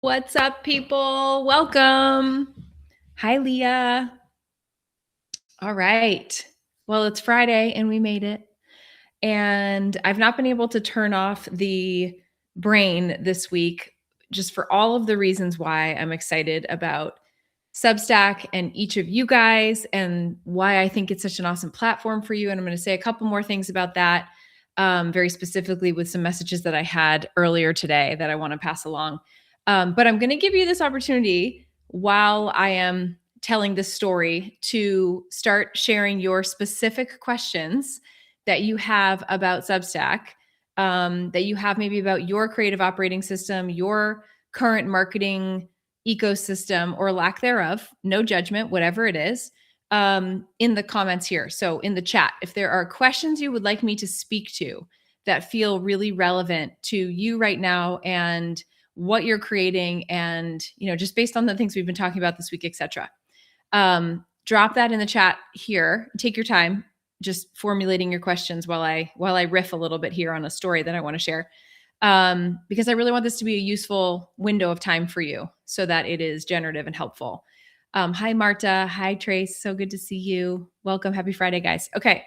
What's up, people? Welcome. Hi, Leah. All right. Well, it's Friday and we made it. And I've not been able to turn off the brain this week just for all of the reasons why I'm excited about Substack and each of you guys and why I think it's such an awesome platform for you. And I'm going to say a couple more things about that, very specifically with some messages that I had earlier today that I want to pass along. But I'm going to give you this opportunity while I am telling this story to start sharing your specific questions that you have about Substack, that you have maybe about your creative operating system, your current marketing ecosystem or lack thereof, no judgment, whatever it is, in the comments here. So in the chat, if there are questions you would like me to speak to that feel really relevant to you right now and what you're creating and, just based on the things we've been talking about this week, etc. Drop that in the chat here. Take your time just formulating your questions while I riff a little bit here on a story that I want to share. Because I really want this to be a useful window of time for you so that it is generative and helpful. Hi, Marta. Hi, Trace. So good to see you. Welcome. Happy Friday, guys. Okay.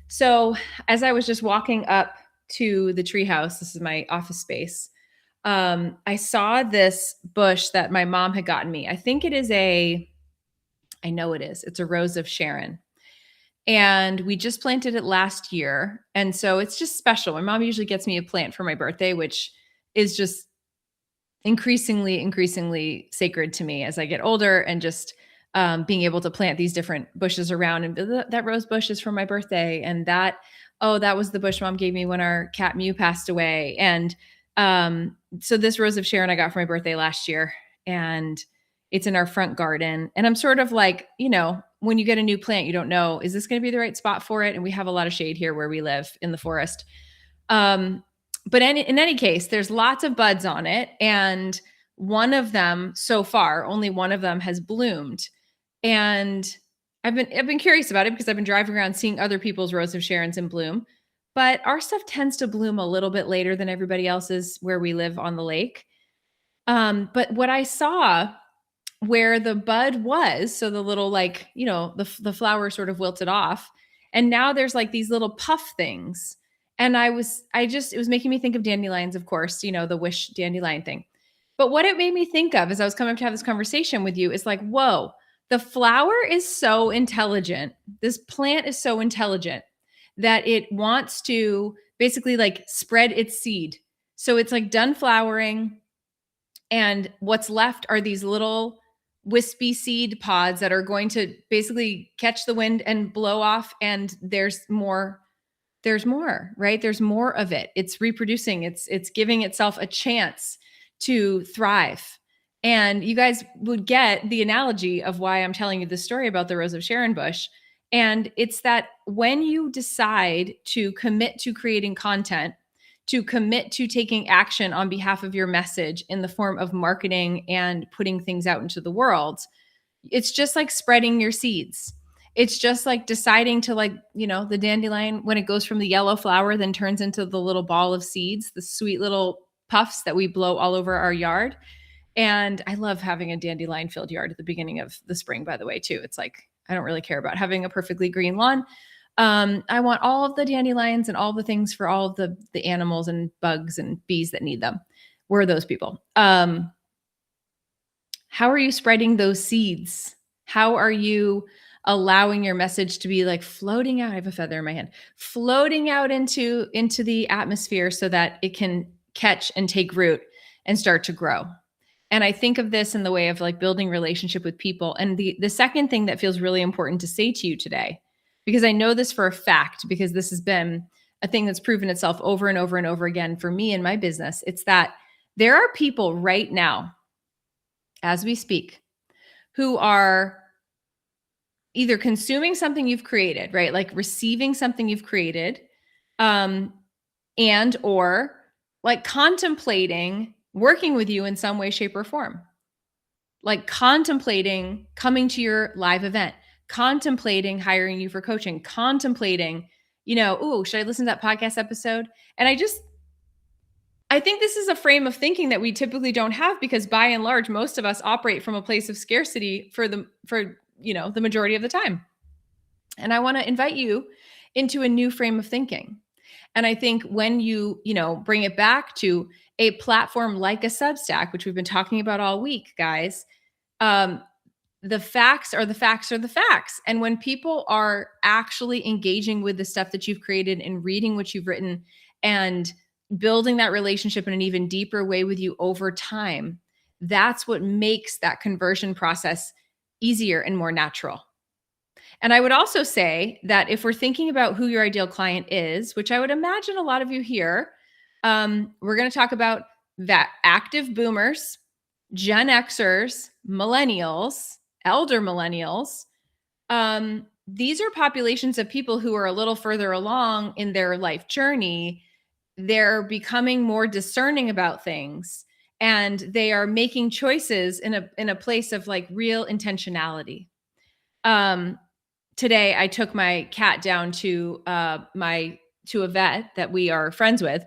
So as I was just walking up to the treehouse, this is my office space, I saw this bush that my mom had gotten me. I think it's a rose of Sharon. And we just planted it last year. And so it's just special. My mom usually gets me a plant for my birthday, which is just increasingly sacred to me as I get older and just being able to plant these different bushes around. And that rose bush is for my birthday. And that was the bush Mom gave me when our cat Mew passed away. And so this rose of Sharon I got for my birthday last year. And it's in our front garden. And I'm sort of like, when you get a new plant, you don't know, is this going to be the right spot for it? And we have a lot of shade here where we live in the forest. But in any case, there's lots of buds on it. And one of them so far, only one of them has bloomed. And I've been curious about it because I've been driving around seeing other people's rose of Sharons in bloom. But our stuff tends to bloom a little bit later than everybody else's where we live on the lake. But what I saw where the bud was, so the little the flower sort of wilted off, and now there's like these little puff things. And it was making me think of dandelions, of course, the wish dandelion thing. But what it made me think of as I was coming up to have this conversation with you is like, whoa, the flower is so intelligent. This plant is so intelligent that it wants to basically like spread its seed. So it's like done flowering. And what's left are these little wispy seed pods that are going to basically catch the wind and blow off. And there's more, right? There's more of it. It's reproducing. It's giving itself a chance to thrive. And you guys would get the analogy of why I'm telling you this story about the Rose of Sharon bush. And it's that when you decide to commit to creating content, to commit to taking action on behalf of your message in the form of marketing and putting things out into the world, it's just like spreading your seeds. It's just like deciding to the dandelion, when it goes from the yellow flower, then turns into the little ball of seeds, the sweet little puffs that we blow all over our yard. And I love having a dandelion filled yard at the beginning of the spring, by the way, too. It's like, I don't really care about having a perfectly green lawn. I want all of the dandelions and all the things for all of the animals and bugs and bees that need them. We're those people. How are you spreading those seeds? How are you allowing your message to be like floating out? I have a feather in my hand, floating out into the atmosphere so that it can catch and take root and start to grow. And I think of this in the way of like building relationship with people. And the second thing that feels really important to say to you today, because I know this for a fact, because this has been a thing that's proven itself over and over and over again for me in my business. It's that there are people right now, as we speak, who are either consuming something you've created, right? Like receiving something you've created, and or like contemplating working with you in some way, shape, or form. Like contemplating coming to your live event, contemplating hiring you for coaching, contemplating, should I listen to that podcast episode? And I think this is a frame of thinking that we typically don't have, because by and large, most of us operate from a place of scarcity for the majority of the time. And I want to invite you into a new frame of thinking. And I think when you bring it back to a platform like a Substack, which we've been talking about all week, guys, um, the facts are the facts are the facts. And when people are actually engaging with the stuff that you've created and reading what you've written and building that relationship in an even deeper way with you over time, that's what makes that conversion process easier and more natural. And I would also say that if we're thinking about who your ideal client is, which I would imagine a lot of you here, we're going to talk about that active boomers, Gen Xers, millennials, elder millennials. These are populations of people who are a little further along in their life journey. They're becoming more discerning about things, and they are making choices in a place of like real intentionality. Today I took my cat down to a vet that we are friends with,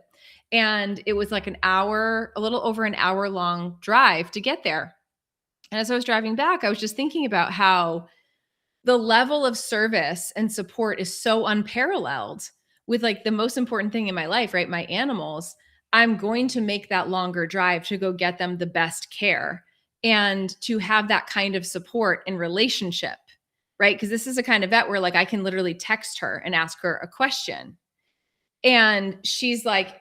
and it was like a little over an hour long drive to get there. And as I was driving back, I was just thinking about how the level of service and support is so unparalleled with like the most important thing in my life, right? My animals. I'm going to make that longer drive to go get them the best care and to have that kind of support and relationship, right? Because this is a kind of vet where like I can literally text her and ask her a question. And she's like,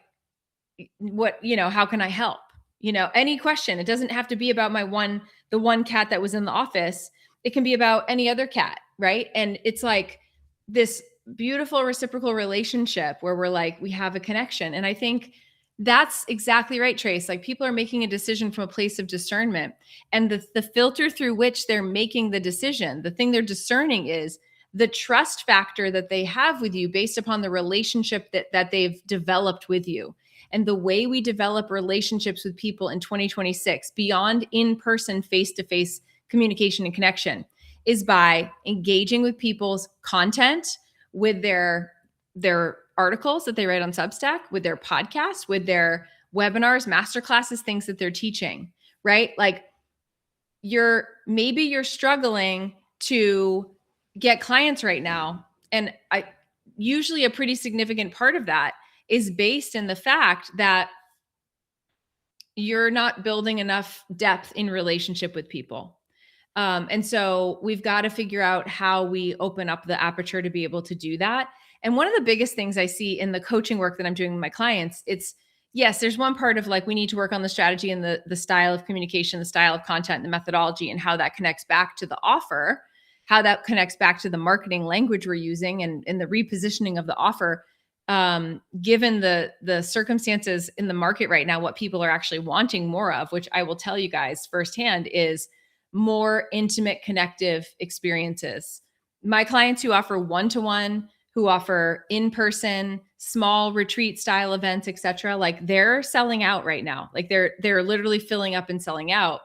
how can I help? Any question. It doesn't have to be about the one cat that was in the office. It can be about any other cat, right? And it's like this beautiful reciprocal relationship where we're like, we have a connection. And I think that's exactly right, Trace. Like people are making a decision from a place of discernment, and the filter through which they're making the decision, the thing they're discerning is the trust factor that they have with you based upon the relationship that they've developed with you. And the way we develop relationships with people in 2026 beyond in-person, face-to-face communication and connection is by engaging with people's content, with their articles that they write on Substack, with their podcasts, with their webinars, masterclasses, things that they're teaching, right? Like maybe you're struggling to get clients right now. And usually a pretty significant part of that is based in the fact that you're not building enough depth in relationship with people. And so we've got to figure out how we open up the aperture to be able to do that. And one of the biggest things I see in the coaching work that I'm doing with my clients, yes, there's one part of like, we need to work on the strategy and the style of communication, the style of content, the methodology, and how that connects back to the offer, how that connects back to the marketing language we're using and the repositioning of the offer. Given the circumstances in the market right now, what people are actually wanting more of, which I will tell you guys firsthand, is more intimate, connective experiences. My clients who offer one-to-one, who offer in-person, small retreat style events, etc., like they're selling out right now. Like they're literally filling up and selling out,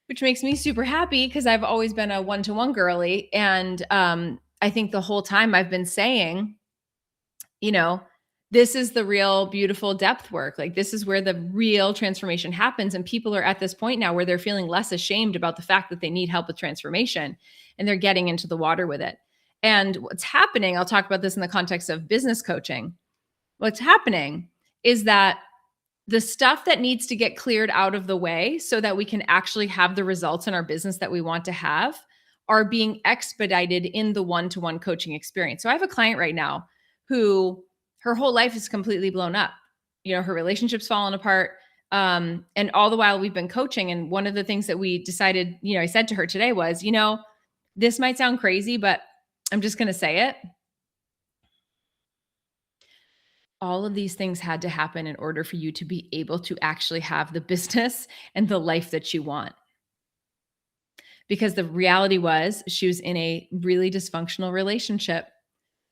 which makes me super happy because I've always been a one-to-one girly. And I think the whole time I've been saying, this is the real beautiful depth work. Like this is where the real transformation happens. And people are at this point now where they're feeling less ashamed about the fact that they need help with transformation, and they're getting into the water with it. And what's happening, I'll talk about this in the context of business coaching. What's happening is that the stuff that needs to get cleared out of the way so that we can actually have the results in our business that we want to have are being expedited in the one-to-one coaching experience. So I have a client right now who her whole life is completely blown up. Her relationship's fallen apart. And all the while we've been coaching. And one of the things that we decided, I said to her today was, this might sound crazy, but I'm just going to say it. All of these things had to happen in order for you to be able to actually have the business and the life that you want. Because the reality was she was in a really dysfunctional relationship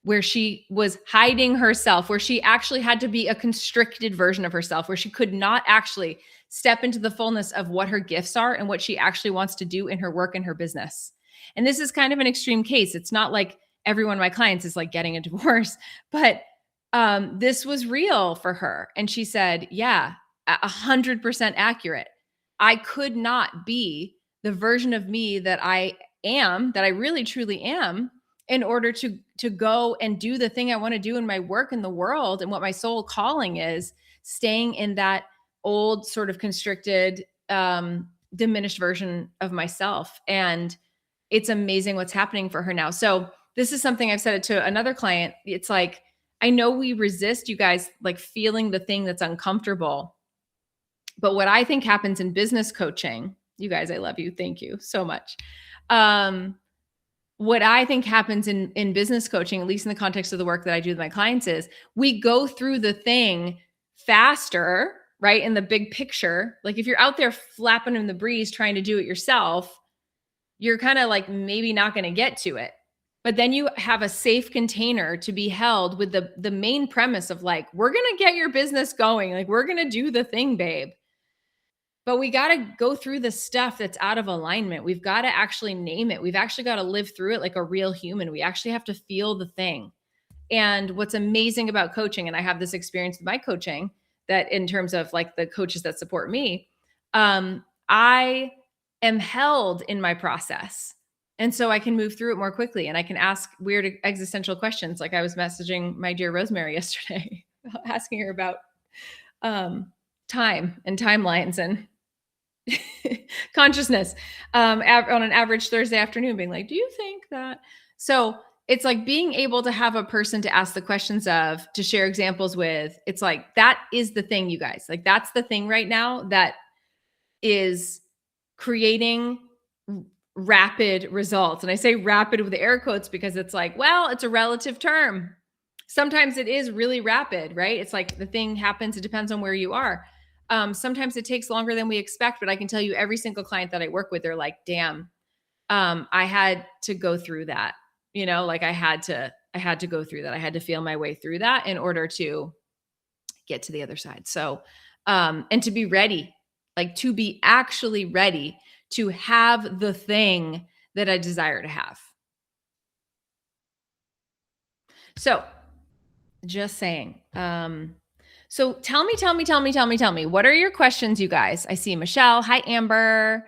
where she was hiding herself, where she actually had to be a constricted version of herself, where she could not actually step into the fullness of what her gifts are and what she actually wants to do in her work and her business. And this is kind of an extreme case. It's not like every one of my clients is like getting a divorce, but this was real for her. And she said, yeah, 100% accurate. I could not be the version of me that I am, that I really truly am, in order to go and do the thing I want to do in my work in the world and what my soul calling is, staying in that old sort of constricted, diminished version of myself. And it's amazing what's happening for her now. So this is something I've said it to another client. It's like, I know we resist, you guys, like feeling the thing that's uncomfortable. But what I think happens in business coaching, you guys, I love you. Thank you so much. What I think happens in business coaching, at least in the context of the work that I do with my clients, is we go through the thing faster, right? In the big picture. Like if you're out there flapping in the breeze trying to do it yourself, you're kind of like maybe not going to get to it. But then you have a safe container to be held with the main premise of like, we're going to get your business going. Like we're going to do the thing, babe. But we got to go through the stuff that's out of alignment. We've got to actually name it. We've actually got to live through it like a real human. We actually have to feel the thing. And what's amazing about coaching, and I have this experience with my coaching, that in terms of like the coaches that support me, I am held in my process. And so I can move through it more quickly and I can ask weird existential questions. Like I was messaging my dear Rosemary yesterday, asking her about time and timelines and consciousness on an average Thursday afternoon, being like, do you think that? So it's like being able to have a person to ask the questions of, to share examples with. It's like, that is the thing, you guys. Like that's the thing right now that is creating rapid results. And I say rapid with the air quotes because it's like, well, it's a relative term. Sometimes it is really rapid, right? It's like the thing happens. It depends on where you are. Sometimes it takes longer than we expect, but I can tell you every single client that I work with, they're like, damn, I had to go through that. Like I had to go through that. I had to feel my way through that in order to get to the other side. So, and to be ready, like to be actually ready to have the thing that I desire to have. So just saying, so tell me, what are your questions, you guys? I see Michelle. Hi, Amber.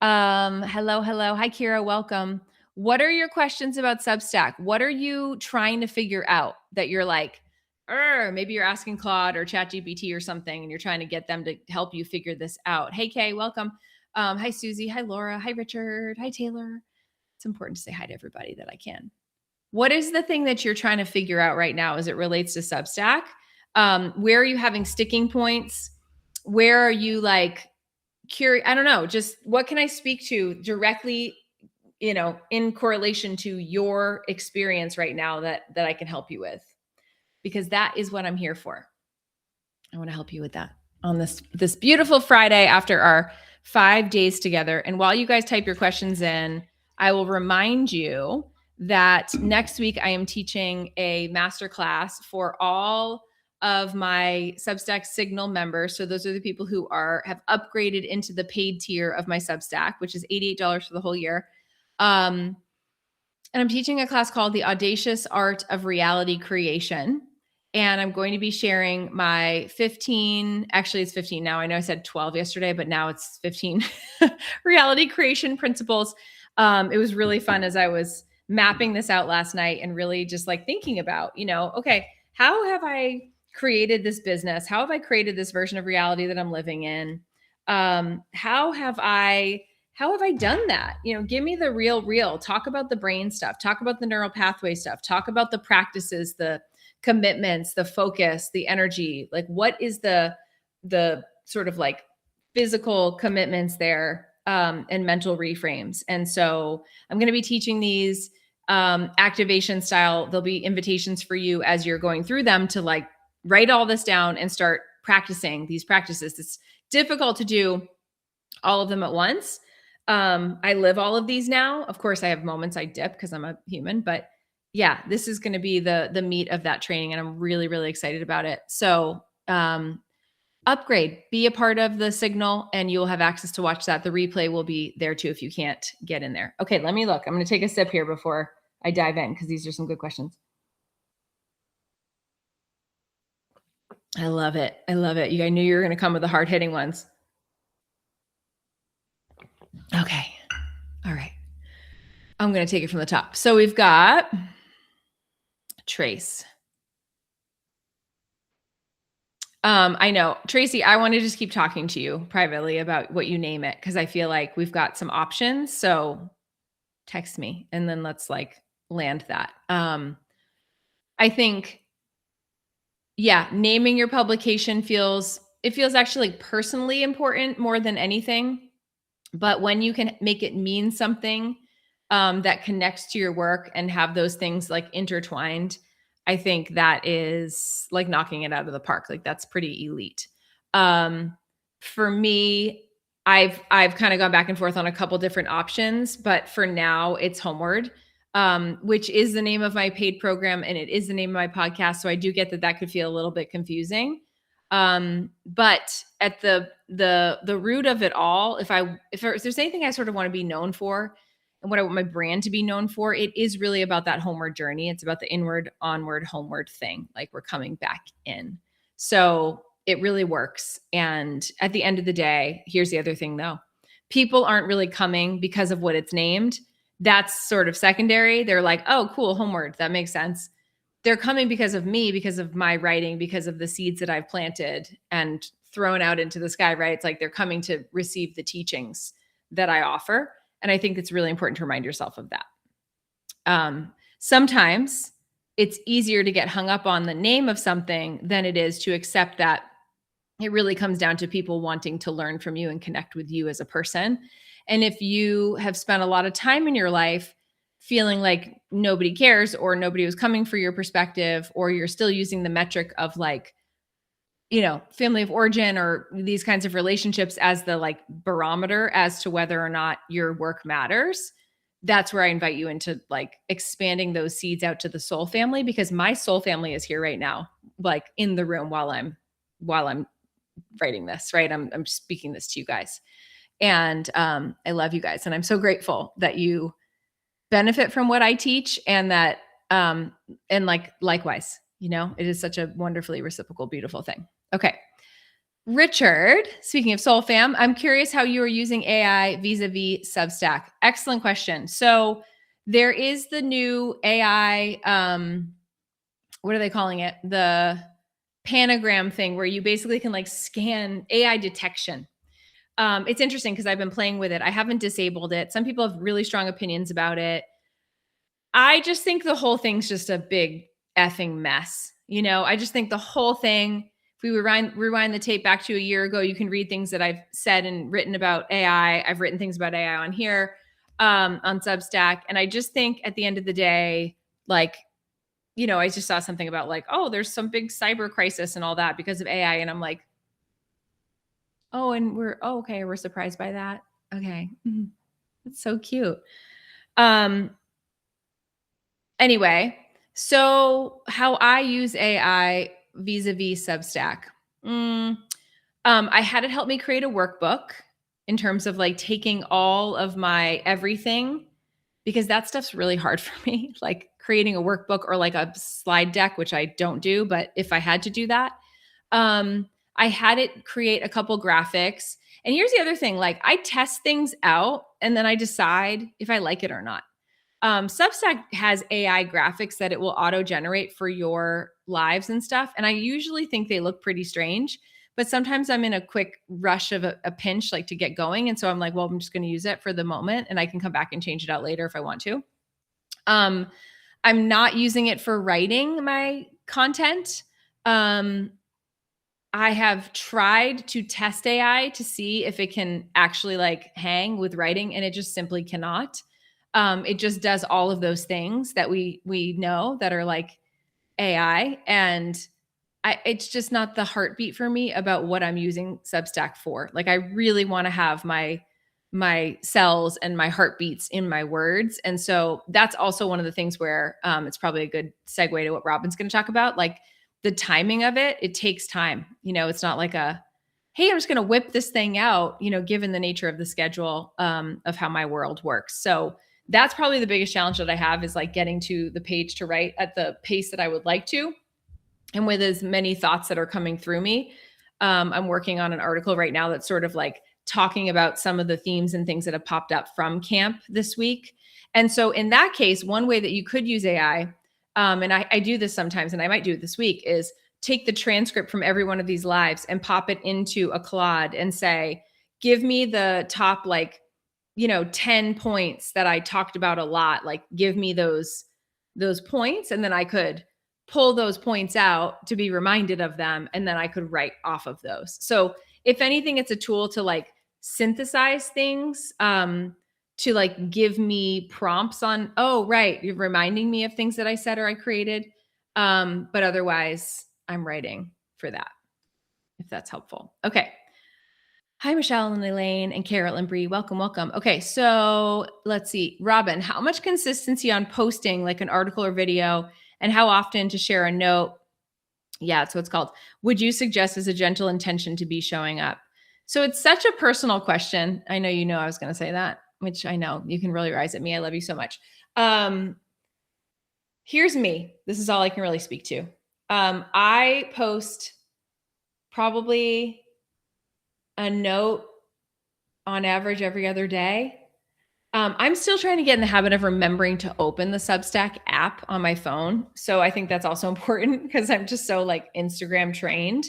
Hello. Hi, Kira. Welcome. What are your questions about Substack? What are you trying to figure out that you're like, maybe you're asking Claude or ChatGPT or something, and you're trying to get them to help you figure this out. Hey, Kay, welcome. Hi, Susie. Hi, Laura. Hi, Richard. Hi, Taylor. It's important to say hi to everybody that I can. What is the thing that you're trying to figure out right now as it relates to Substack? Where are you having sticking points? Where are you like curious? I don't know. Just what can I speak to directly, in correlation to your experience right now that I can help you with? Because that is what I'm here for. I want to help you with that on this beautiful Friday after our 5 days together. And while you guys type your questions in, I will remind you that next week I am teaching a masterclass for all of my Substack Signal members. So those are the people who have upgraded into the paid tier of my Substack, which is $88 for the whole year. And I'm teaching a class called The Audacious Art of Reality Creation. And I'm going to be sharing my 15, actually it's 15 now. I know I said 12 yesterday, but now it's 15 reality creation principles. It was really fun as I was mapping this out last night and really just like thinking about, okay, how have I created this business? How have I created this version of reality that I'm living in? How have I done that? Give me the real, talk about the brain stuff, talk about the neural pathway stuff, talk about the practices, the commitments, the focus, the energy. Like what is the sort of like physical commitments there, and mental reframes. And so I'm going to be teaching these activation style. There'll be invitations for you as you're going through them to like write all this down and start practicing these practices. It's difficult to do all of them at once. I live all of these now. Of course, I have moments I dip because I'm a human, but yeah, this is going to be the meat of that training. And I'm really, really excited about it. So, upgrade, be a part of the Signal and you'll have access to watch that. The replay will be there too, if you can't get in there. Okay. Let me look. I'm going to take a sip here before I dive in, because these are some good questions. I love it. I love it. I knew you were going to come with the hard hitting ones. Okay. All right. I'm going to take it from the top. So we've got Trace. I know, Tracy, I want to just keep talking to you privately about what you name it, because I feel like we've got some options. So text me and then let's like land that. I think, yeah, naming your publication feels actually personally important more than anything. But when you can make it mean something that connects to your work and have those things like intertwined, I think that is like knocking it out of the park. Like that's pretty elite. For me, I've kind of gone back and forth on a couple different options, but for now it's Homeward, which is the name of my paid program and it is the name of my podcast. So I do get that could feel a little bit confusing. But at the root of it all, if there's anything I sort of want to be known for and what I want my brand to be known for, it is really about that homeward journey. It's about the inward, onward, homeward thing. Like we're coming back in. So it really works. And at the end of the day, here's the other thing though. People aren't really coming because of what it's named. That's sort of secondary. They're like, oh, cool, Homeward. That makes sense. They're coming because of me, because of my writing, because of the seeds that I've planted and thrown out into the sky, right? It's like they're coming to receive the teachings that I offer. And I think it's really important to remind yourself of that. Sometimes it's easier to get hung up on the name of something than it is to accept that it really comes down to people wanting to learn from you and connect with you as a person. And if you have spent a lot of time in your life feeling like nobody cares or nobody was coming for your perspective, or you're still using the metric of like, family of origin or these kinds of relationships as the like barometer as to whether or not your work matters, that's where I invite you into like expanding those seeds out to the soul family, because my soul family is here right now, like in the room while I'm writing this, right? I'm speaking this to you guys. And I love you guys. And I'm so grateful that you benefit from what I teach, and that and like likewise, it is such a wonderfully reciprocal, beautiful thing. Okay. Richard, speaking of Soul Fam, I'm curious how you are using AI vis-a-vis Substack. Excellent question. So there is the new AI, what are they calling it? The panogram thing where you basically can like scan AI detection. It's interesting because I've been playing with it. I haven't disabled it. Some people have really strong opinions about it. I just think the whole thing's just a big effing mess. I just think the whole thing, if we rewind the tape back to a year ago, you can read things that I've said and written about AI. I've written things about AI on here, on Substack. And I just think at the end of the day, like, I just saw something about like, oh, there's some big cyber crisis and all that because of AI. And I'm like, oh, and okay, we're surprised by that. Okay. Mm-hmm. That's so cute. Anyway, so how I use AI vis-a-vis Substack. I had it help me create a workbook in terms of like taking all of my everything, because that stuff's really hard for me, like creating a workbook or like a slide deck, which I don't do, but if I had to do that, I had it create a couple graphics. And here's the other thing, like I test things out and then I decide if I like it or not. Substack has AI graphics that it will auto generate for your lives and stuff. And I usually think they look pretty strange, but sometimes I'm in a quick rush of a pinch, like to get going. And so I'm like, well, I'm just going to use it for the moment and I can come back and change it out later if I want to. I'm not using it for writing my content. I have tried to test AI to see if it can actually like hang with writing, and it just simply cannot. It just does all of those things that we know that are like AI, and it's just not the heartbeat for me about what I'm using Substack for. Like I really want to have my cells and my heartbeats in my words. And so that's also one of the things where it's probably a good segue to what Robin's going to talk about. Like the timing of it takes time. It's not like hey, I'm just going to whip this thing out, given the nature of the schedule of how my world works. So that's probably the biggest challenge that I have, is like getting to the page to write at the pace that I would like to. and with as many thoughts that are coming through me. I'm working on an article right now that's sort of like talking about some of the themes and things that have popped up from camp this week. And so in that case, one way that you could use AI, and I do this sometimes, and I might do it this week, is take the transcript from every one of these lives and pop it into a Claude and say, give me the top, like, 10 points that I talked about a lot. Like, give me those points. And then I could pull those points out to be reminded of them. And then I could write off of those. So if anything, it's a tool to like synthesize things, to like give me prompts on, oh, right, you're reminding me of things that I said or I created. But otherwise, I'm writing for that, if that's helpful. Okay. Hi, Michelle and Elaine and Carol and Bree. Welcome, welcome. Okay, so let's see. Robin, how much consistency on posting like an article or video, and how often to share a note? Yeah, that's what it's called. Would you suggest as a gentle intention to be showing up? So it's such a personal question. I know I was going to say that, which I know you can really rise at me. I love you so much. Here's me. This is all I can really speak to. I post probably a note on average every other day. I'm still trying to get in the habit of remembering to open the Substack app on my phone. So I think that's also important because I'm just so like Instagram trained.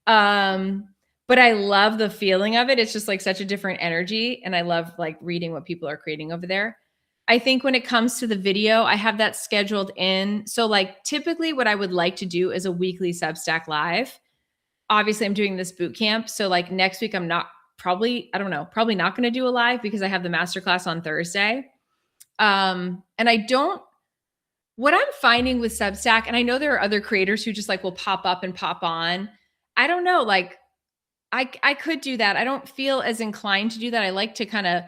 But I love the feeling of it. It's just like such a different energy. And I love like reading what people are creating over there. I think when it comes to the video, I have that scheduled in. So like typically what I would like to do is a weekly Substack live. Obviously I'm doing this boot camp. So like next week, I'm not probably not going to do a live because I have the masterclass on Thursday. And what I'm finding with Substack, and I know there are other creators who just like will pop up and pop on. I don't know, like I could do that. I don't feel as inclined to do that. I like to kind of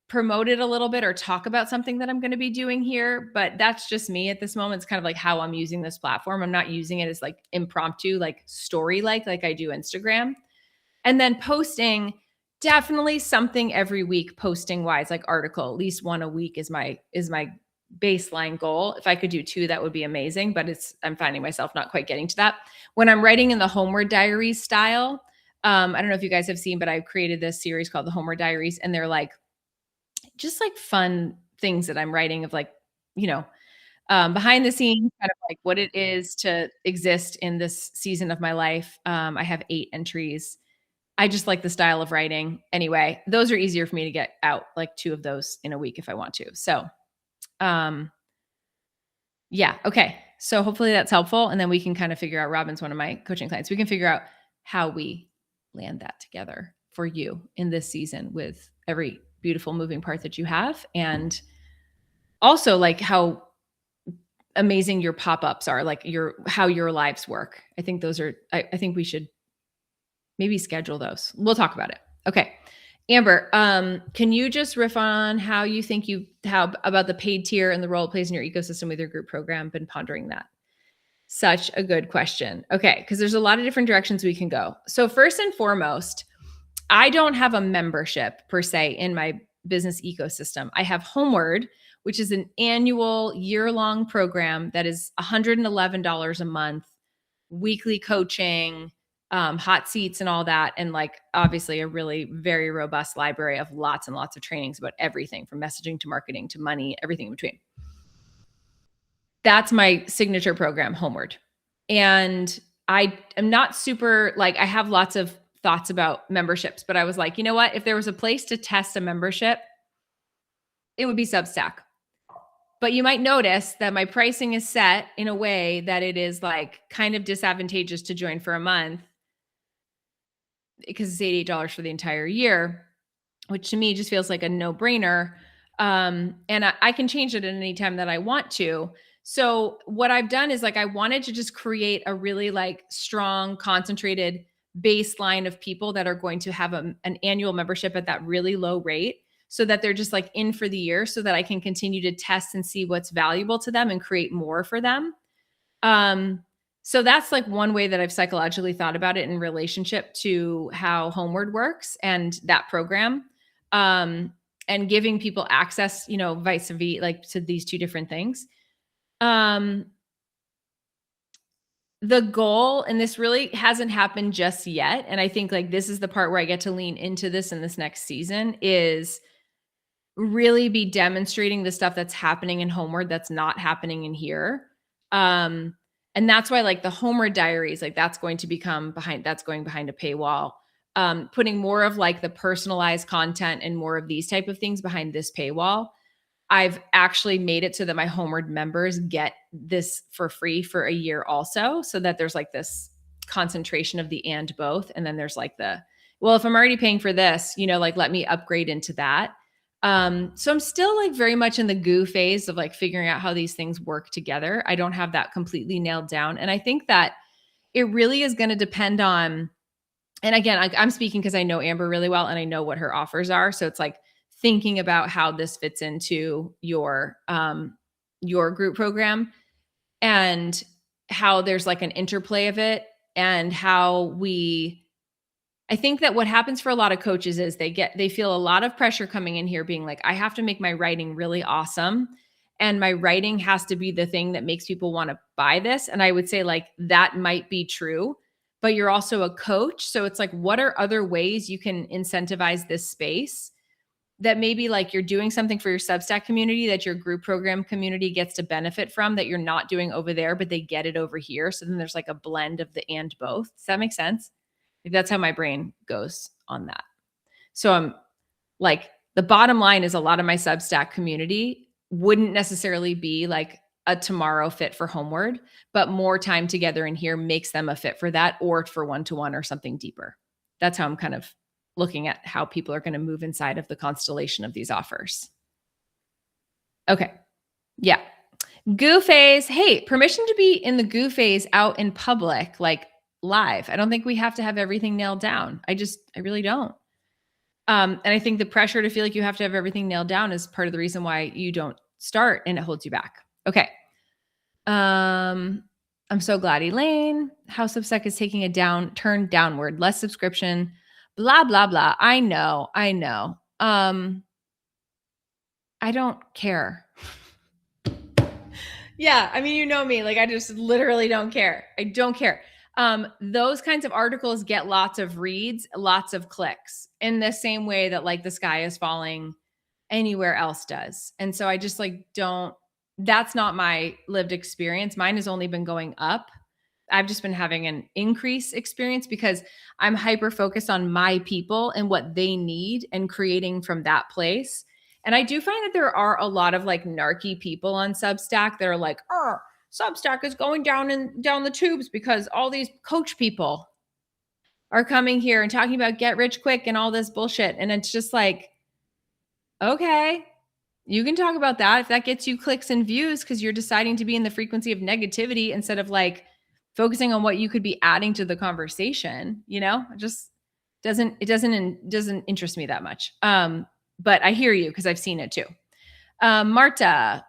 promote it a little bit or talk about something that I'm going to be doing here, but that's just me at this moment. It's kind of like how I'm using this platform. I'm not using it as like impromptu, like story, like I do Instagram. And then posting, definitely something every week, posting wise, like article, at least one a week is my baseline goal. If I could do 2, that would be amazing, but I'm finding myself not quite getting to that. When I'm writing in the Homeward Diaries style, I don't know if you guys have seen, but I've created this series called the Homeward Diaries, and they're like, just like fun things that I'm writing of like, behind the scenes, kind of like what it is to exist in this season of my life. I have 8 entries. I just like the style of writing. Anyway, those are easier for me to get out, like 2 of those in a week if I want to. So, yeah. Okay. So hopefully that's helpful. And then we can kind of figure out, Robin's one of my coaching clients. We can figure out how we land that together for you in this season with every beautiful moving part that you have. And also like how amazing your pop-ups are, like how your lives work. I think those are, I think we should maybe schedule those. We'll talk about it. Okay. Amber, can you just riff on how you think how about the paid tier and the role it plays in your ecosystem with your group program? Been pondering that. Such a good question. Okay. Because there's a lot of different directions we can go. So first and foremost, I don't have a membership per se in my business ecosystem. I have Homeward, which is an annual year-long program that is $111 a month, weekly coaching, hot seats and all that. And like, obviously a really very robust library of lots and lots of trainings about everything from messaging to marketing to money, everything in between. That's my signature program, Homeward. And I am not super, like, I have lots of thoughts about memberships, but I was like, you know what? If there was a place to test a membership, it would be Substack. But you might notice that my pricing is set in a way that it is like kind of disadvantageous to join for a month because it's $88 for the entire year, which to me just feels like a no-brainer. And I can change it at any time that I want to. So what I've done is like, I wanted to just create a really like strong, concentrated baseline of people that are going to have an annual membership at that really low rate, so that they're just like in for the year, so that I can continue to test and see what's valuable to them and create more for them. So that's like one way that I've psychologically thought about it in relationship to how Homeward works and that program, and giving people access, vice versa, like to these 2 different things. the goal, and this really hasn't happened just yet, and I think like this is the part where I get to lean into this in this next season, is really be demonstrating the stuff that's happening in Homeward that's not happening in here. And that's why like the Homeward diaries, like that's going behind a paywall. Putting more of like the personalized content and more of these type of things behind this paywall. I've actually made it so that my Homeward members get this for free for a year also, so that there's like this concentration of the and both. And then there's like well, if I'm already paying for this, like let me upgrade into that. So I'm still like very much in the goo phase of like figuring out how these things work together. I don't have that completely nailed down. And I think that it really is going to depend on, and again, I'm speaking because I know Amber really well and I know what her offers are. So it's like thinking about how this fits into your group program and how there's like an interplay of it, and how I think that what happens for a lot of coaches is they feel a lot of pressure coming in here being like, I have to make my writing really awesome. And my writing has to be the thing that makes people want to buy this. And I would say like, that might be true, but you're also a coach. So it's like, what are other ways you can incentivize this space that maybe like you're doing something for your Substack community that your group program community gets to benefit from that you're not doing over there, but they get it over here. So then there's like a blend of the and both. Does that make sense? That's how my brain goes on that. So I'm like, the bottom line is a lot of my Substack community wouldn't necessarily be like a tomorrow fit for Homeward, but more time together in here makes them a fit for that, or for one-to-one or something deeper. That's how I'm kind of looking at how people are going to move inside of the constellation of these offers. Okay. Yeah. Goo phase. Hey, permission to be in the goo phase out in public, like live. I don't think we have to have everything nailed down. I really don't. And I think the pressure to feel like you have to have everything nailed down is part of the reason why you don't start and it holds you back. Okay. I'm so glad, Elaine. How Substack is taking a turn downward, less subscription, blah, blah, blah. I know. I don't care. Yeah. I mean, you know me, like I just literally don't care. I don't care. Those kinds of articles get lots of reads, lots of clicks in the same way that like the sky is falling anywhere else does. And so I just like that's not my lived experience. Mine has only been going up. I've just been having an increase experience because I'm hyper focused on my people and what they need and creating from that place. And I do find that there are a lot of like narky people on Substack that are like, oh, Substack is going down the tubes because all these coach people are coming here and talking about get rich quick and all this bullshit. And it's just like, okay, you can talk about that if that gets you clicks and views because you're deciding to be in the frequency of negativity instead of like focusing on what you could be adding to the conversation. It just doesn't interest me that much. But I hear you because I've seen it too. Marta.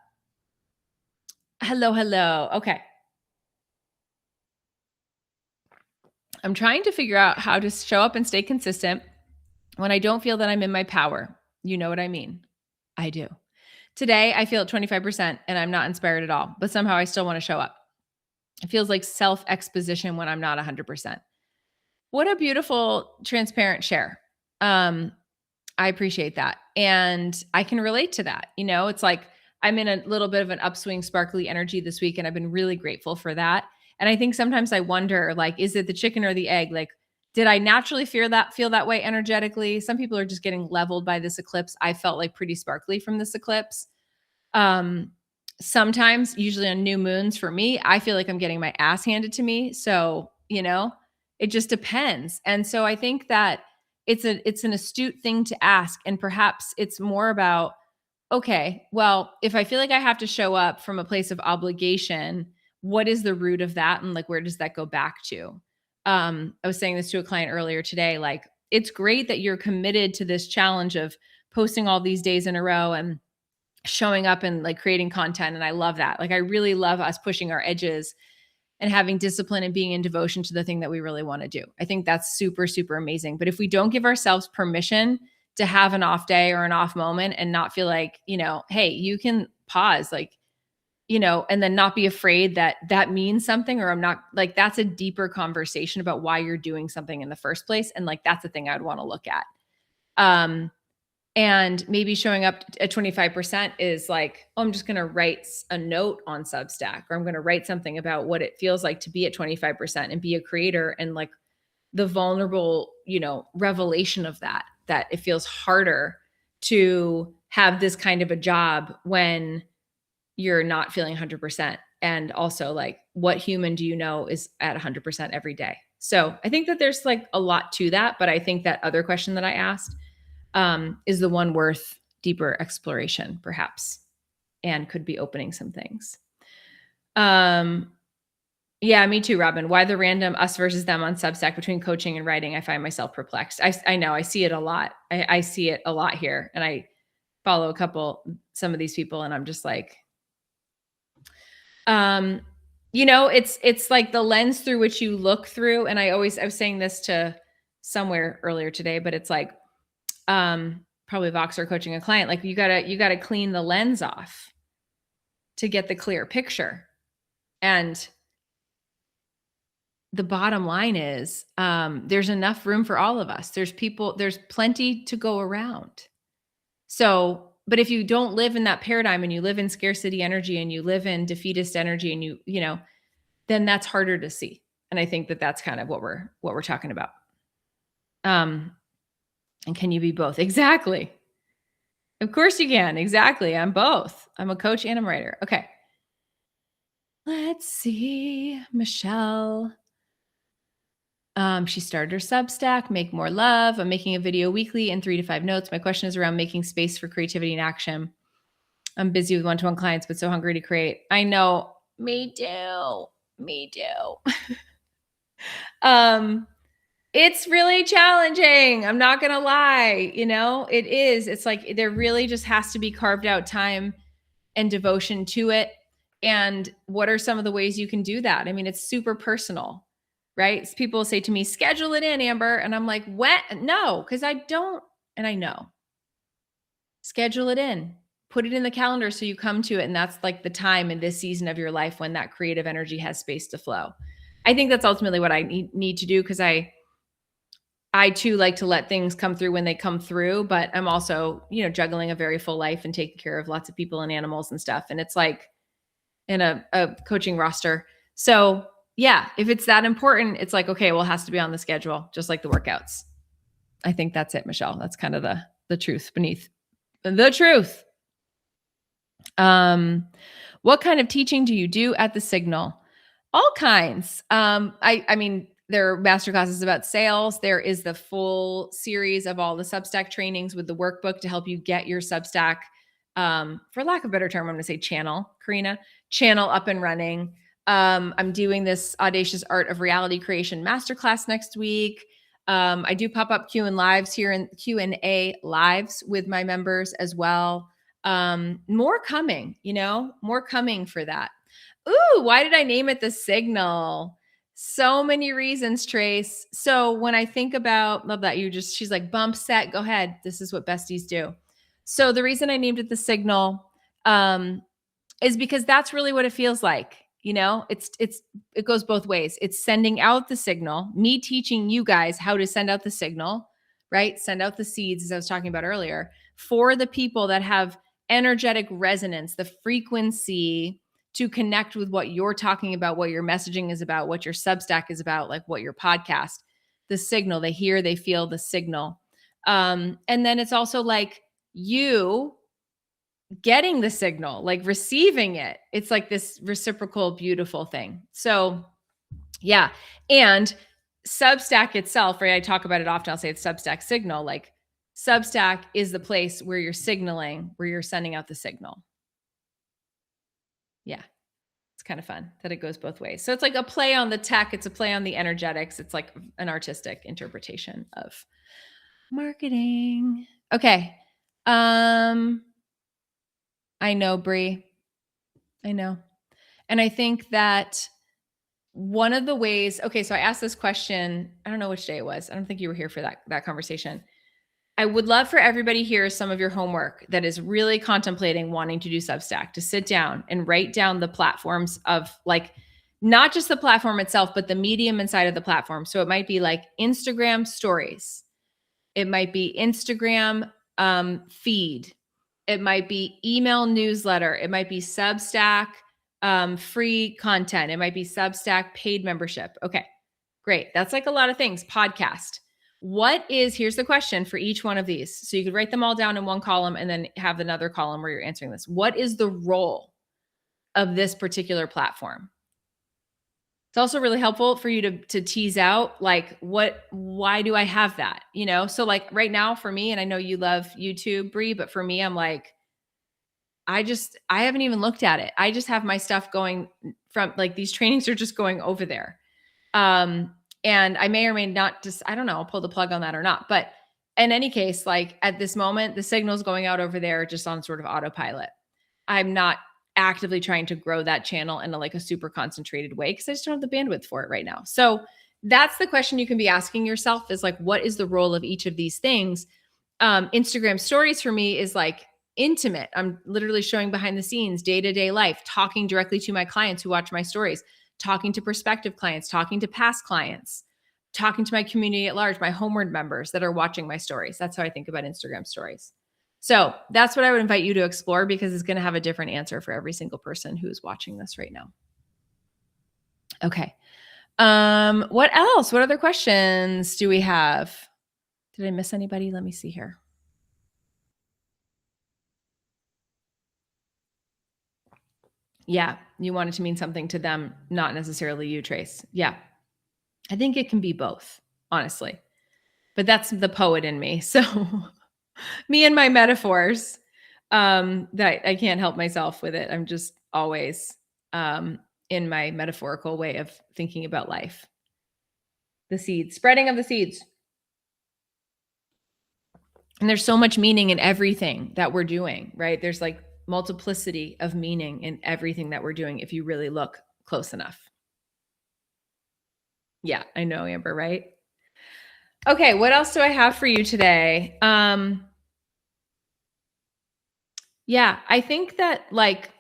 Hello. Okay. I'm trying to figure out how to show up and stay consistent when I don't feel that I'm in my power. You know what I mean? I do. Today, I feel at 25% and I'm not inspired at all, but somehow I still want to show up. It feels like self-exposition when I'm not 100%. What a beautiful, transparent share. I appreciate that. And I can relate to that. It's like I'm in a little bit of an upswing, sparkly energy this week, and I've been really grateful for that. And I think sometimes I wonder, like, is it the chicken or the egg? Like, did I naturally feel that way energetically? Some people are just getting leveled by this eclipse. I felt like pretty sparkly from this eclipse. Sometimes, usually on new moons for me, I feel like I'm getting my ass handed to me. So, it just depends. And so I think that it's an astute thing to ask. And perhaps it's more about, okay, well, if I feel like I have to show up from a place of obligation, what is the root of that? And like, where does that go back to? I was saying this to a client earlier today, like, it's great that you're committed to this challenge of posting all these days in a row and showing up and like creating content. And I love that. Like, I really love us pushing our edges and having discipline and being in devotion to the thing that we really want to do. I think that's super, super amazing. But if we don't give ourselves permission to have an off day or an off moment and not feel like, hey, you can pause, like, and then not be afraid that that means something, or I'm not like, that's a deeper conversation about why you're doing something in the first place. And like, that's the thing I'd want to look at. And maybe showing up at 25% is like, oh, I'm just going to write a note on Substack, or I'm going to write something about what it feels like to be at 25% and be a creator, and like the vulnerable, revelation of that it feels harder to have this kind of a job when you're not feeling 100%. And also, like, what human do you know is at 100% every day? So I think that there's like a lot to that, but I think that other question that I asked is the one worth deeper exploration, perhaps, and could be opening some things. Yeah, me too, Robin. Why the random us versus them on Substack between coaching and writing? I find myself perplexed. I know, I see it a lot. I see it a lot here, and I follow some of these people, and I'm just like, it's like the lens through which you look through. And I was saying this to somewhere earlier today, but it's like, probably Voxer coaching a client, like you gotta clean the lens off to get the clear picture. And the bottom line is, there's enough room for all of us. There's plenty to go around. So, but if you don't live in that paradigm, and you live in scarcity energy, and you live in defeatist energy, and then that's harder to see. And I think that that's kind of what we're talking about. And can you be both? Exactly. Of course you can. Exactly. I'm both. I'm a coach and I'm a writer. Okay. Let's see. Michelle. She started her Substack, Make More Love. I'm making a video weekly and 3 to 5 notes. My question is around making space for creativity and action. I'm busy with one-to-one clients, but so hungry to create. I know. Me too. It's really challenging. I'm not going to lie. It is. It's like there really just has to be carved out time and devotion to it. And what are some of the ways you can do that? I mean, it's super personal, right? People say to me, schedule it in, Amber. And I'm like, what? No, because I don't. And I know. Schedule it in. Put it in the calendar so you come to it. And that's like the time in this season of your life when that creative energy has space to flow. I think that's ultimately what I need to do, because I too like to let things come through when they come through, but I'm also, juggling a very full life and taking care of lots of people and animals and stuff. And it's like in a coaching roster. So yeah, if it's that important, it's like, okay, well, it has to be on the schedule, just like the workouts. I think that's it, Michelle. That's kind of the truth beneath the truth. What kind of teaching do you do at the Signal? All kinds. I mean, there are masterclasses about sales. There is the full series of all the Substack trainings with the workbook to help you get your Substack, for lack of a better term, I'm going to say channel up and running. I'm doing this Audacious Art of Reality Creation masterclass next week. I do pop-up Q&A lives with my members as well. More coming, more coming for that. Ooh, why did I name it the Signal? So many reasons, Trace. So when I think about, love that she's like, bump set, go ahead. This is what besties do. So the reason I named it the Signal is because that's really what it feels like. It goes both ways. It's sending out the signal, me teaching you guys how to send out the signal, right? Send out the seeds, as I was talking about earlier, for the people that have energetic resonance, the frequency to connect with what you're talking about, what your messaging is about, what your Substack is about, like what your podcast, the signal, they hear, they feel the signal. And then it's also like you getting the signal, like receiving it. It's like this reciprocal, beautiful thing. So yeah. And Substack itself, right? I talk about it often. I'll say it's Substack Signal. Like Substack is the place where you're signaling, where you're sending out the signal. Yeah. It's kind of fun that it goes both ways. So it's like a play on the tech. It's a play on the energetics. It's like an artistic interpretation of marketing. Okay. I know, Brie. I know. And I think that one of the ways, okay, so I asked this question, I don't know which day it was. I don't think you were here for that conversation. I would love for everybody here, some of your homework that is really contemplating wanting to do Substack, to sit down and write down the platforms of like, not just the platform itself, but the medium inside of the platform. So it might be like Instagram stories. It might be Instagram feed. It might be email newsletter. It might be Substack free content. It might be Substack paid membership. Okay, great. That's like a lot of things. Podcast. Here's the question for each one of these. So you could write them all down in one column and then have another column where you're answering this. What is the role of this particular platform? It's also really helpful for you to tease out like why do I have that? So like right now for me, and I know you love YouTube, Bree, but for me, I'm like, I haven't even looked at it. I just have my stuff going from like these trainings are just going over there. And I may or may not I don't know, I'll pull the plug on that or not. But in any case, like at this moment, the signal's going out over there just on sort of autopilot. I'm not actively trying to grow that channel in a super concentrated way because I just don't have the bandwidth for it right now. So that's the question you can be asking yourself is like, what is the role of each of these things? Instagram stories for me is like intimate. I'm literally showing behind the scenes, day-to-day life, talking directly to my clients who watch my stories, talking to prospective clients, talking to past clients, talking to my community at large, my Homeward members that are watching my stories. That's how I think about Instagram stories. So that's what I would invite you to explore because it's going to have a different answer for every single person who's watching this right now. Okay. What else? What other questions do we have? Did I miss anybody? Let me see here. Yeah, you want it to mean something to them, not necessarily you, Trace. Yeah. I think it can be both, honestly. But that's the poet in me. So me and my metaphors, that I can't help myself with it. I'm just always in my metaphorical way of thinking about life. The seeds, spreading of the seeds. And there's so much meaning in everything that we're doing, right? There's like multiplicity of meaning in everything that we're doing if you really look close enough. Yeah, I know, Amber, right? Okay, what else do I have for you today? Yeah, I think that like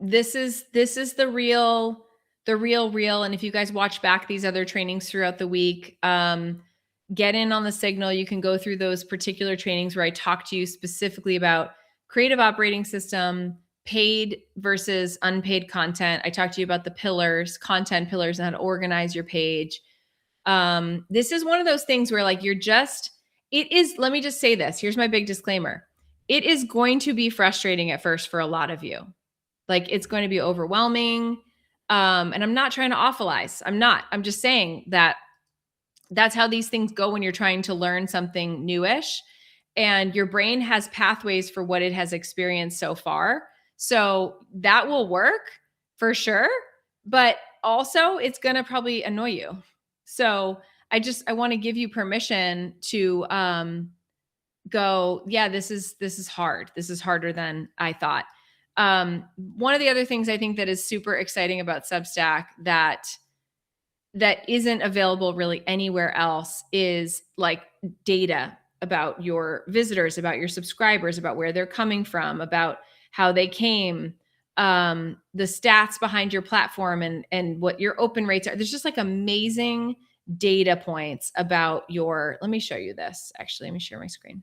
this is the real. And if you guys watch back these other trainings throughout the week, get in on the signal. You can go through those particular trainings where I talk to you specifically about creative operating system, paid versus unpaid content. I talked to you about the pillars, content pillars, and how to organize your page. This is one of those things where like let me just say this. Here's my big disclaimer. It is going to be frustrating at first for a lot of you. Like it's going to be overwhelming. And I'm not trying to awfulize. I'm just saying that that's how these things go when you're trying to learn something newish and your brain has pathways for what it has experienced so far. So that will work for sure, but also it's going to probably annoy you. So I want to give you permission to go, yeah, this is hard. This is harder than I thought. One of the other things I think that is super exciting about Substack that isn't available really anywhere else is like data about your visitors, about your subscribers, about where they're coming from, about how they came, the stats behind your platform and what your open rates are. There's just like amazing data points about let me show you this. Actually, let me share my screen.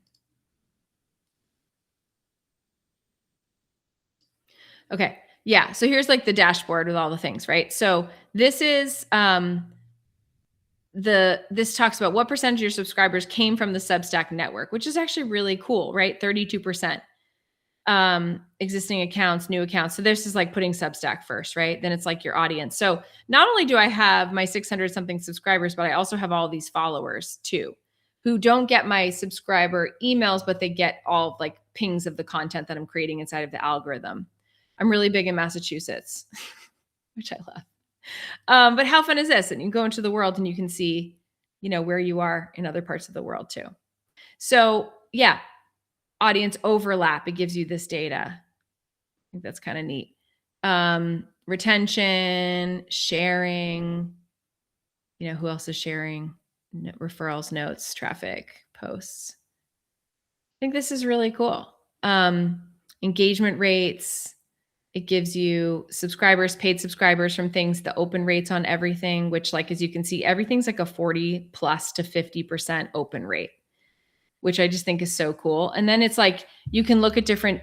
Okay. Yeah. So here's like the dashboard with all the things, right? So this is this talks about what percentage of your subscribers came from the Substack network, which is actually really cool, right? 32%. Existing accounts, new accounts. So this is like putting Substack first, right? Then it's like your audience. So not only do I have my 600 something subscribers, but I also have all these followers too, who don't get my subscriber emails, but they get all like pings of the content that I'm creating inside of the algorithm. I'm really big in Massachusetts, which I love. But how fun is this? And you can go into the world and you can see, where you are in other parts of the world too. So yeah, audience overlap. It gives you this data. I think that's kind of neat. Retention, sharing, who else is sharing? Referrals, notes, traffic, posts. think this is really cool. Engagement rates. It gives you subscribers, paid subscribers from things, the open rates on everything, which like, as you can see, everything's like a 40 plus to 50% open rate, which I just think is so cool. And then it's like, you can look at different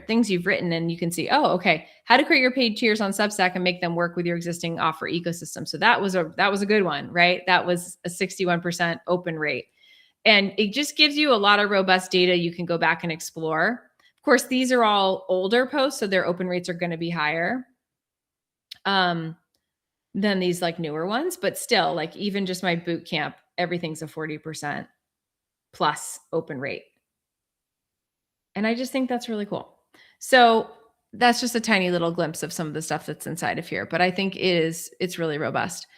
things you've written and you can see, oh, okay, how to create your paid tiers on Substack and make them work with your existing offer ecosystem. So that was a good one, right? That was a 61% open rate. And it just gives you a lot of robust data you can go back and explore. Of course, these are all older posts, so their open rates are going to be higher than these like newer ones. But still, like even just my Bootcamp, everything's a 40% plus open rate. And I just think that's really cool. So that's just a tiny little glimpse of some of the stuff that's inside of here. But I think it's really robust.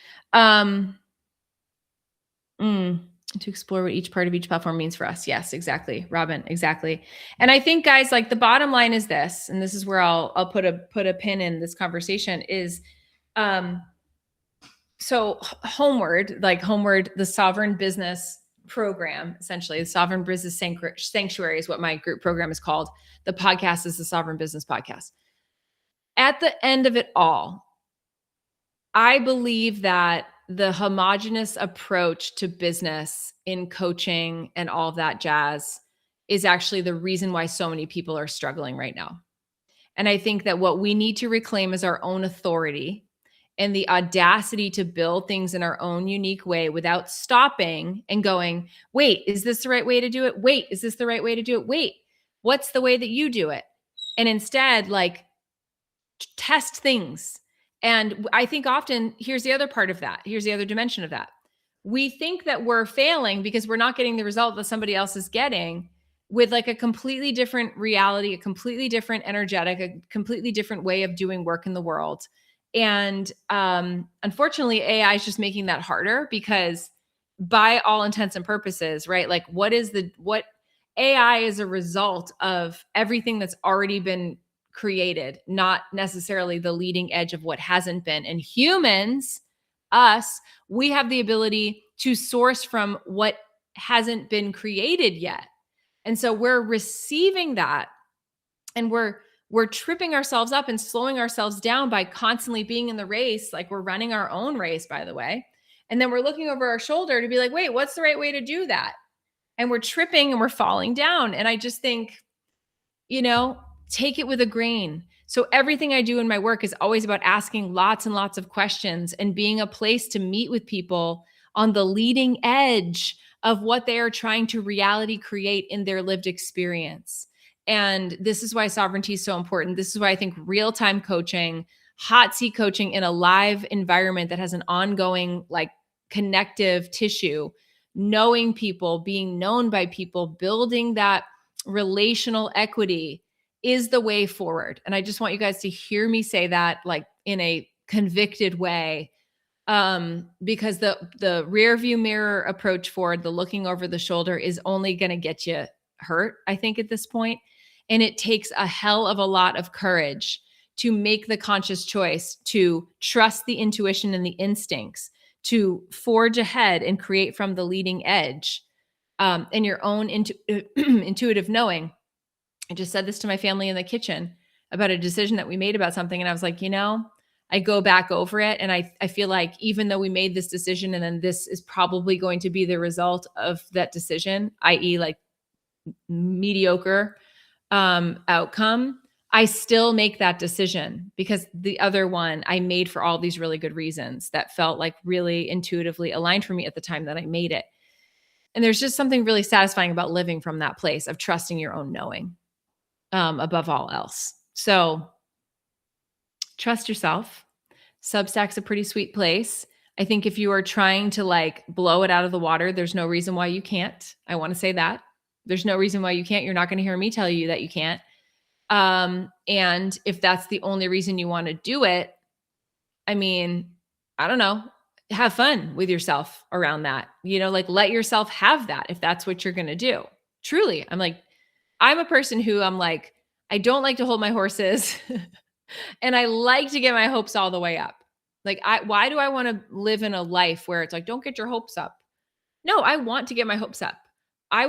To explore what each part of each platform means for us. Yes, exactly. Robin, exactly. And I think, guys, like the bottom line is this, and this is where I'll put a pin in this conversation is, so Homeward, the Sovereign Business Program, essentially the Sovereign Business Sanctuary is what my group program is called. The podcast is the Sovereign Business Podcast. At the end of it all, I believe that the homogenous approach to business in coaching and all of that jazz is actually the reason why so many people are struggling right now. And I think that what we need to reclaim is our own authority and the audacity to build things in our own unique way without stopping and going, wait, is this the right way to do it? Wait, is this the right way to do it? Wait, what's the way that you do it? And instead, like, test things. And I think often, here's the other part of that. Here's the other dimension of that. We think that we're failing because we're not getting the result that somebody else is getting with like a completely different reality, a completely different energetic, a completely different way of doing work in the world. And unfortunately, AI is just making that harder because by all intents and purposes, right? Like what AI is a result of everything that's already been created, not necessarily the leading edge of what hasn't been. And humans, us, we have the ability to source from what hasn't been created yet. And so we're receiving that and we're tripping ourselves up and slowing ourselves down by constantly being in the race. Like we're running our own race, by the way. And then we're looking over our shoulder to be like, wait, what's the right way to do that? And we're tripping and we're falling down. And I just think, take it with a grain. So everything I do in my work is always about asking lots and lots of questions and being a place to meet with people on the leading edge of what they are trying to reality create in their lived experience. And this is why sovereignty is so important. This is why I think real-time coaching, hot seat coaching in a live environment that has an ongoing like connective tissue, knowing people, being known by people, building that relational equity is the way forward. And I just want you guys to hear me say that like in a convicted way, because the rear view mirror approach forward, the looking over the shoulder is only going to get you hurt, I think, at this point. And it takes a hell of a lot of courage to make the conscious choice to trust the intuition and the instincts, to forge ahead and create from the leading edge, and your own intuitive knowing. I just said this to my family in the kitchen about a decision that we made about something. And I was like, I go back over it. And I feel like even though we made this decision and then this is probably going to be the result of that decision, i.e. like mediocre outcome, I still make that decision because the other one I made for all these really good reasons that felt like really intuitively aligned for me at the time that I made it. And there's just something really satisfying about living from that place of trusting your own knowing. Above all else. So trust yourself. Substack's a pretty sweet place. I think if you are trying to like blow it out of the water, there's no reason why you can't. I want to say that. There's no reason why you can't. You're not going to hear me tell you that you can't. And if that's the only reason you want to do it, I mean, I don't know, have fun with yourself around that, like let yourself have that if that's what you're going to do. Truly, I'm a person who I'm like, I don't like to hold my horses and I like to get my hopes all the way up. Like, why do I want to live in a life where it's like, don't get your hopes up? No, I want to get my hopes up. I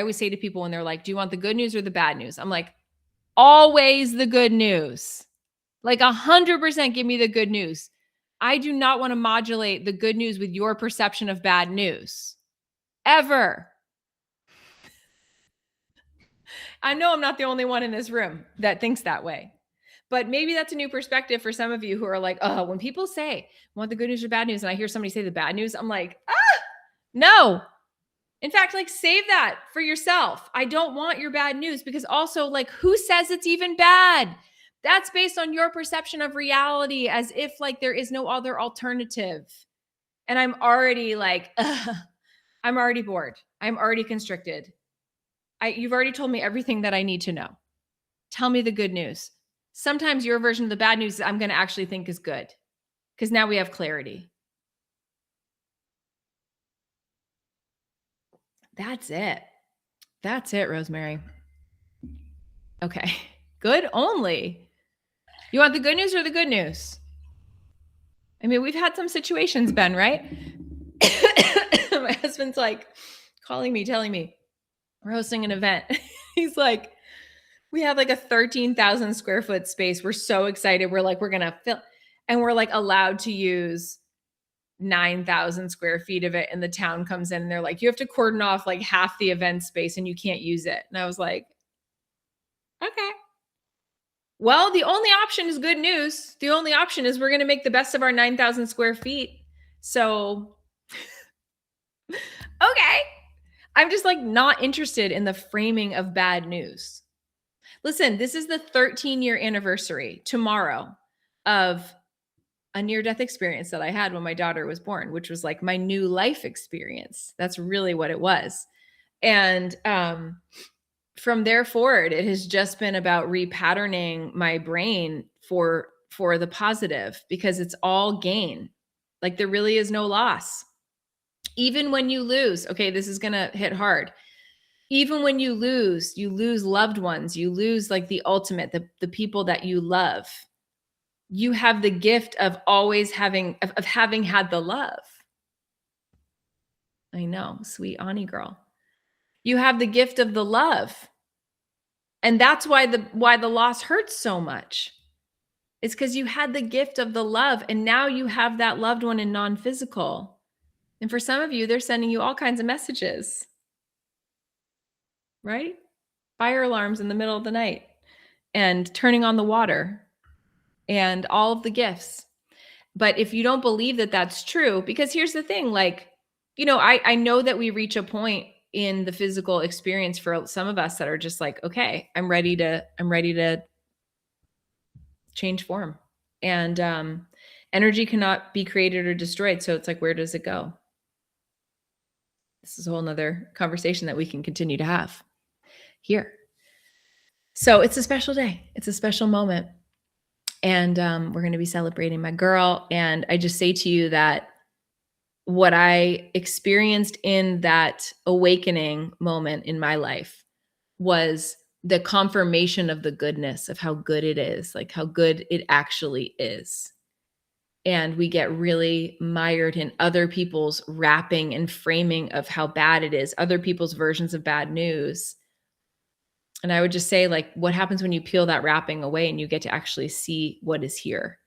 always say to people when they're like, do you want the good news or the bad news? I'm like, always the good news. Like 100% give me the good news. I do not want to modulate the good news with your perception of bad news. Ever. I know I'm not the only one in this room that thinks that way. But maybe that's a new perspective for some of you who are like, oh, when people say, want the good news or bad news, and I hear somebody say the bad news, I'm like, no. In fact, like, save that for yourself. I don't want your bad news, because also, like, who says it's even bad? That's based on your perception of reality, as if like there is no other alternative. And I'm already like, I'm already bored. I'm already constricted. You've already told me everything that I need to know. Tell me the good news. Sometimes your version of the bad news I'm going to actually think is good, because now we have clarity. That's it. That's it, Rosemary. Okay. Good only. You want the good news or the good news? I mean, we've had some situations, Ben, right? My husband's like calling me, telling me we're hosting an event. He's like, we have like a 13,000 square foot space. We're so excited. We're like, we're going to fill, and we're like allowed to use 9,000 square feet of it. And the town comes in and they're like, you have to cordon off like half the event space and you can't use it. And I was like, okay. Well, the only option is good news. The only option is we're going to make the best of our 9,000 square feet. So, okay. I'm just like not interested in the framing of bad news. Listen, this is the 13-year anniversary tomorrow of a near-death experience that I had when my daughter was born, which was like my new life experience. That's really what it was. And from there forward, it has just been about repatterning my brain for the positive, because it's all gain. Like there really is no loss. Even when you lose, okay, this is going to hit hard. Even when you lose loved ones, you lose like the ultimate, the people that you love. You have the gift of always having had the love. I know, sweet Ani girl. You have the gift of the love. And that's why the loss hurts so much. It's because you had the gift of the love, and now you have that loved one in non-physical. And for some of you, they're sending you all kinds of messages, right? Fire alarms in the middle of the night and turning on the water and all of the gifts. But if you don't believe that that's true, because here's the thing, like, you know, I know that we reach a point in the physical experience for some of us that are just like, okay, I'm ready to change form. And energy cannot be created or destroyed. So it's like, where does it go? This is a whole nother conversation that we can continue to have here. So it's a special day. It's a special moment. And we're going to be celebrating my girl. And I just say to you that what I experienced in that awakening moment in my life was the confirmation of the goodness of how good it is, like how good it actually is. And we get really mired in other people's wrapping and framing of how bad it is, other people's versions of bad news. And I would just say, like, what happens when you peel that wrapping away and you get to actually see what is here?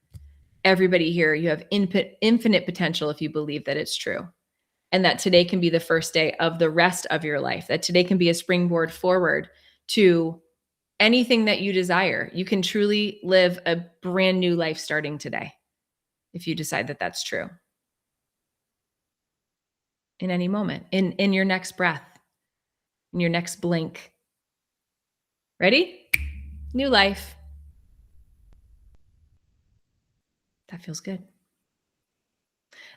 Everybody here, you have infinite potential if you believe that it's true. And that today can be the first day of the rest of your life, that today can be a springboard forward to anything that you desire. You can truly live a brand new life starting today if you decide that that's true. In any moment, in your next breath, in your next blink. Ready? New life. That feels good.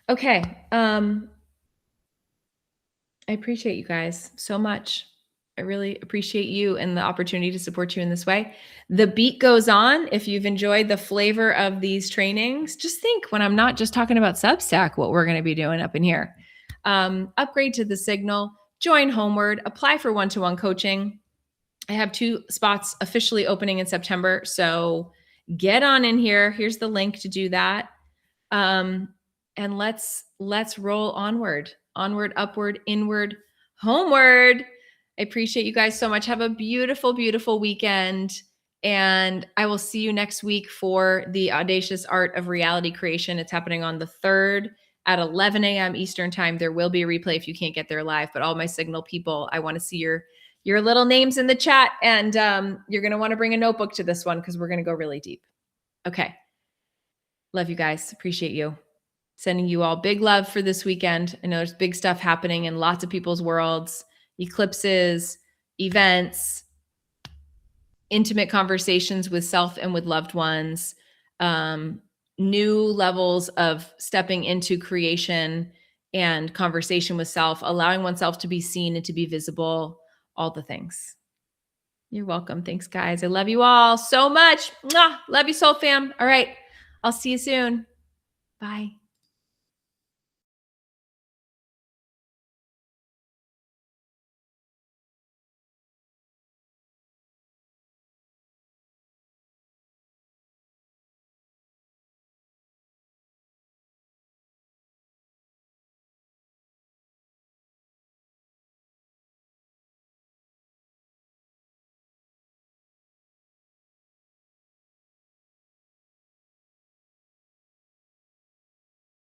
Okay. I appreciate you guys so much. I really appreciate you and the opportunity to support you in this way. The beat goes on. If you've enjoyed the flavor of these trainings, just think when I'm not just talking about Substack, what we're going to be doing up in here. Upgrade to the Signal, join Homeward, apply for one-to-one coaching. I have 2 spots officially opening in September. So get on in here. Here's the link to do that. And let's roll onward, upward, inward, Homeward. I appreciate you guys so much. Have a beautiful, beautiful weekend. And I will see you next week for the Audacious Art of Reality Creation. It's happening on the 3rd at 11 a.m. Eastern time. There will be a replay if you can't get there live, but all my Signal people, I want to see your little names in the chat. And you're going to want to bring a notebook to this one because we're going to go really deep. Okay. Love you guys. Appreciate you. Sending you all big love for this weekend. I know there's big stuff happening in lots of people's worlds, eclipses, events, intimate conversations with self and with loved ones, new levels of stepping into creation and conversation with self, allowing oneself to be seen and to be visible, all the things. You're welcome. Thanks, guys. I love you all so much. Mwah! Love you, soul fam. All right. I'll see you soon. Bye.